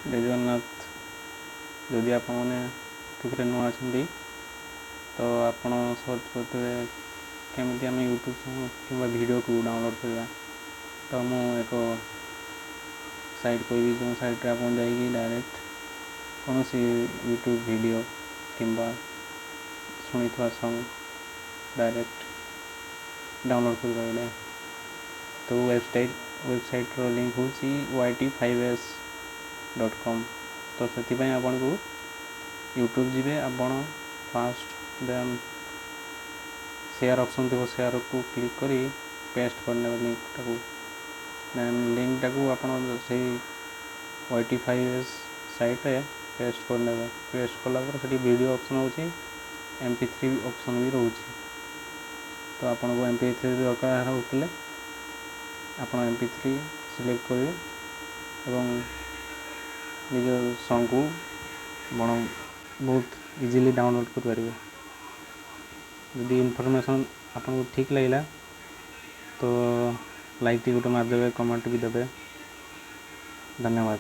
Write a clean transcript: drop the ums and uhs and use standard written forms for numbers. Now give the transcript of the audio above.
जय जगन्नाथ। जदि आप नुआ अच्छी तो आप सर्च करते केमी आम यूट्यूब कि वीडियो को डाउनलोड करवा तो मुझे एक साइट कोई जो साइट आप डायरेक्ट कौन सी यूट्यूब वीडियो किंबा शुणी सॉन्ग डायरेक्ट डाउनलोड कर तो वेबसाइट लिंक हूँ yt5s.com। तो से आपन को यूट्यूब जी आपण फास्ट देन शेयर ऑप्शन थी शेयर को क्लिक करी पेस्ट करने लिंक टाकू देन लिंक टाकू आपण से yt5s साइट रे पेस्ट करने पेस्ट कला से वीडियो ऑप्शन होची mp3 ऑप्शन भी रोची। तो आपन को mp3 दरकार होतले आप mp3 सिलेक्ट करेंगे एवं निज सॉन्ग को बहुत इजीली डाउनलोड कर पारे। यदि इनफॉरमेशन आपको ठीक लगे तो लाइक टी गोटे मारदेवे कमेंट भी देवे। धन्यवाद।